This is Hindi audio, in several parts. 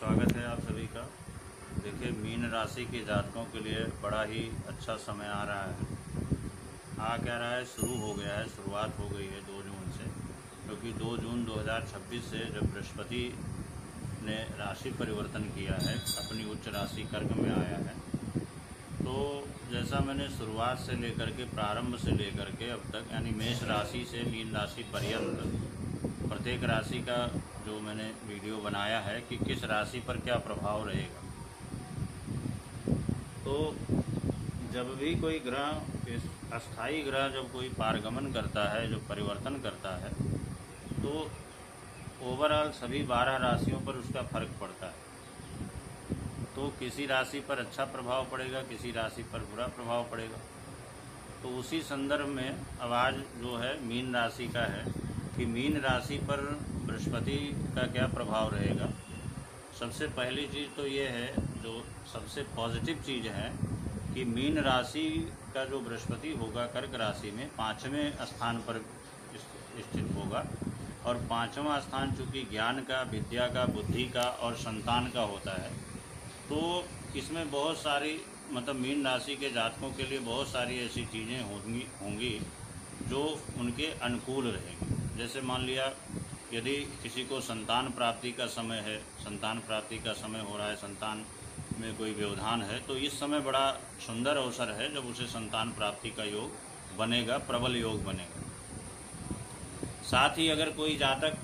स्वागत है आप सभी का। देखिए, मीन राशि के जातकों के लिए बड़ा ही अच्छा समय आ रहा है। आ क्या रहा है, शुरू हो गया है, शुरुआत हो गई है 2 जून से, क्योंकि 2 जून 2026 से जब बृहस्पति ने राशि परिवर्तन किया है, अपनी उच्च राशि कर्क में आया है, तो जैसा मैंने शुरुआत से लेकर के, प्रारंभ से लेकर के अब तक, यानी मेष राशि से मीन राशि पर्यंत प्रत्येक राशि का जो मैंने वीडियो बनाया है कि किस राशि पर क्या प्रभाव रहेगा। तो जब भी कोई ग्रह, इस अस्थाई ग्रह जब कोई पारगमन करता है, जो परिवर्तन करता है, तो ओवरऑल सभी 12 राशियों पर उसका फर्क पड़ता है। तो किसी राशि पर अच्छा प्रभाव पड़ेगा, किसी राशि पर बुरा प्रभाव पड़ेगा। तो उसी संदर्भ में अब आज जो है मीन राशि का है कि मीन राशि पर बृहस्पति का क्या प्रभाव रहेगा। सबसे पहली चीज़ तो ये है, जो सबसे पॉजिटिव चीज़ है, कि मीन राशि का जो बृहस्पति होगा कर्क राशि में 5वें स्थान पर स्थित होगा। और 5वां स्थान चूँकि ज्ञान का, विद्या का, बुद्धि का और संतान का होता है, तो इसमें बहुत सारी मीन राशि के जातकों के लिए बहुत सारी ऐसी चीज़ें होंगी जो उनके अनुकूल रहेंगी। जैसे मान लिया, यदि किसी को संतान प्राप्ति का समय है, संतान प्राप्ति का समय हो रहा है, संतान में कोई व्यवधान है, तो इस समय बड़ा सुंदर अवसर है जब उसे संतान प्राप्ति का योग बनेगा, प्रबल योग बनेगा। साथ ही अगर कोई जातक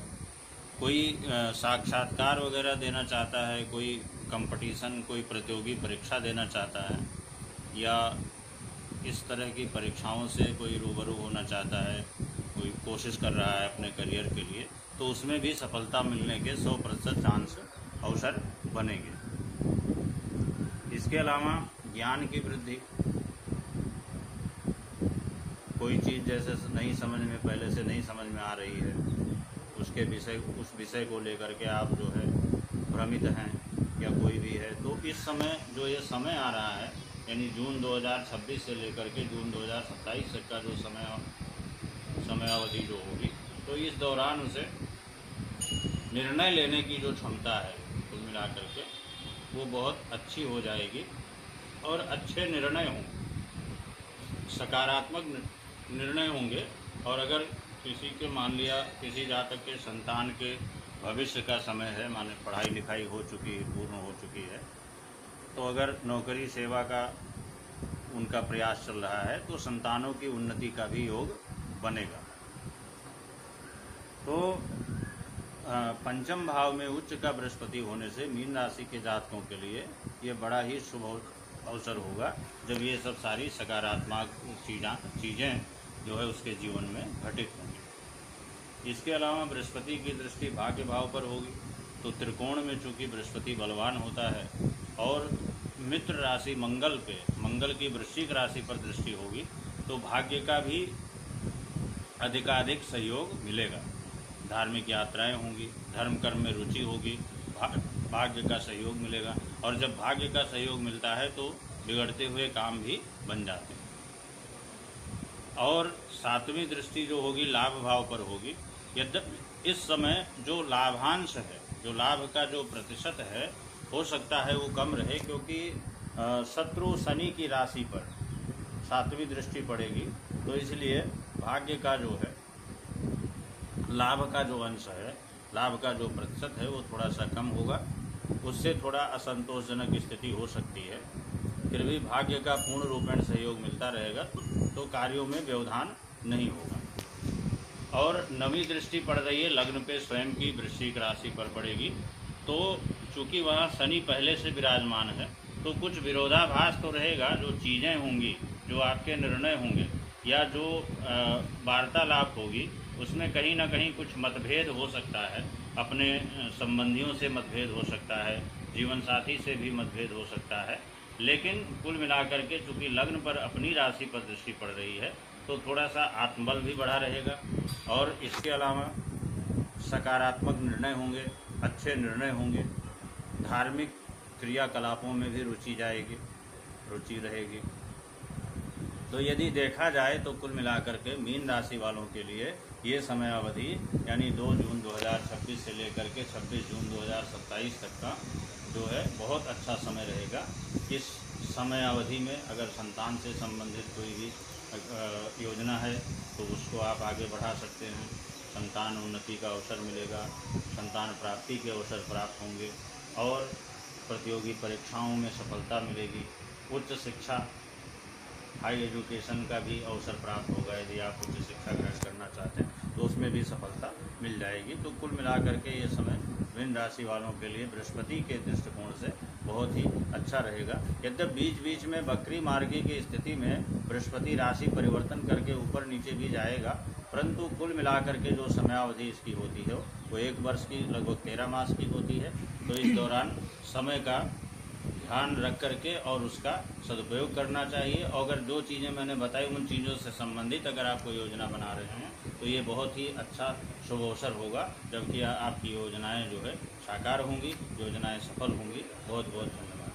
कोई साक्षात्कार वगैरह देना चाहता है, कोई कंपटीशन, कोई प्रतियोगी परीक्षा देना चाहता है, या इस तरह की परीक्षाओं से कोई रूबरू होना चाहता है, कोई कोशिश कर रहा है अपने करियर के लिए, तो उसमें भी सफलता मिलने के 100% चांस, अवसर बनेंगे। इसके अलावा ज्ञान की वृद्धि, कोई चीज़ जैसे नहीं समझ में, पहले से नहीं समझ में आ रही है, उस विषय को लेकर के आप जो है भ्रमित हैं या कोई भी है, तो इस समय जो ये समय आ रहा है, यानी जून 2026 से लेकर के जून 2027 तक का जो समय अवधि जो होगी, तो इस दौरान उसे निर्णय लेने की जो क्षमता है कुल मिलाकर के वो बहुत अच्छी हो जाएगी और अच्छे निर्णय होंगे, सकारात्मक निर्णय होंगे। और अगर किसी के, मान लिया किसी जातक के संतान के भविष्य का समय है, माने पढ़ाई लिखाई हो चुकी है, पूर्ण हो चुकी है, तो अगर नौकरी सेवा का उनका प्रयास चल रहा है, तो संतानों की उन्नति का भी योग बनेगा। तो पंचम भाव में उच्च का बृहस्पति होने से मीन राशि के जातकों के लिए ये बड़ा ही शुभ अवसर होगा, जब ये सब सारी सकारात्मक चीज़ें जो है उसके जीवन में घटित होंगी। इसके अलावा बृहस्पति की दृष्टि भाग्य भाव पर होगी, तो त्रिकोण में चूँकि बृहस्पति बलवान होता है, और मित्र राशि मंगल की वृश्चिक राशि पर दृष्टि होगी, तो भाग्य का भी अधिकाधिक सहयोग मिलेगा। धार्मिक यात्राएं होंगी, धर्म कर्म में रुचि होगी, भाग्य का सहयोग मिलेगा। और जब भाग्य का सहयोग मिलता है तो बिगड़ते हुए काम भी बन जाते हैं। और 7वीं दृष्टि जो होगी लाभ भाव पर होगी। यद्यपि इस समय जो लाभांश है, जो लाभ का जो प्रतिशत है, हो सकता है वो कम रहे, क्योंकि शत्रु शनि की राशि पर 7वीं दृष्टि पड़ेगी, तो इसलिए भाग्य का जो है, लाभ का जो अंश है, लाभ का जो प्रतिशत है, वो थोड़ा सा कम होगा। उससे थोड़ा असंतोषजनक स्थिति हो सकती है। फिर भी भाग्य का पूर्ण रूपेण सहयोग मिलता रहेगा, तो कार्यों में व्यवधान नहीं होगा। और 9वीं दृष्टि पड़ रही है लग्न पे, स्वयं की वृश्चिक राशि पर पड़ेगी, तो चूँकि वहाँ शनि पहले से विराजमान है, तो कुछ विरोधाभास तो रहेगा। जो चीज़ें होंगी, जो आपके निर्णय होंगे, या जो वार्तालाप होगी, उसमें कहीं ना कहीं कुछ मतभेद हो सकता है। अपने संबंधियों से मतभेद हो सकता है, जीवन साथी से भी मतभेद हो सकता है। लेकिन कुल मिलाकर के चूँकि लग्न पर अपनी राशि पर दृष्टि पड़ रही है, तो थोड़ा सा आत्मबल भी बढ़ा रहेगा। और इसके अलावा सकारात्मक निर्णय होंगे, अच्छे निर्णय होंगे। धार्मिक क्रियाकलापों में भी रुचि रहेगी। तो यदि देखा जाए तो कुल मिलाकर के मीन राशि वालों के लिए ये समय अवधि यानी 2 जून 2026 से लेकर के 26 जून 2027 तक का जो है बहुत अच्छा समय रहेगा। इस समय अवधि में अगर संतान से संबंधित कोई भी योजना है तो उसको आप आगे बढ़ा सकते हैं। संतान उन्नति का अवसर मिलेगा, संतान प्राप्ति के अवसर प्राप्त होंगे और प्रतियोगी परीक्षाओं में सफलता मिलेगी। उच्च शिक्षा हाई एजुकेशन का भी अवसर प्राप्त होगा। यदि आप उच्च शिक्षा ग्रहण करना चाहते हैं तो उसमें भी सफलता मिल जाएगी। तो कुल मिलाकर के ये समय मीन राशि वालों के लिए बृहस्पति के दृष्टिकोण से बहुत ही अच्छा रहेगा। यद्यप बीच बीच में वक्री मार्गी की स्थिति में बृहस्पति राशि परिवर्तन करके ऊपर नीचे भी जाएगा, परंतु कुल मिलाकर के जो समयावधि इसकी होती है वो 1 वर्ष की लगभग 13 मास की होती है। तो इस दौरान समय का ध्यान रख करके और उसका सदुपयोग करना चाहिए। और अगर जो चीज़ें मैंने बताई उन चीज़ों से संबंधित अगर आप कोई योजना बना रहे हैं तो ये बहुत ही अच्छा शुभ अवसर होगा, जबकि आपकी योजनाएं जो है साकार होंगी, योजनाएं सफल होंगी। बहुत बहुत धन्यवाद।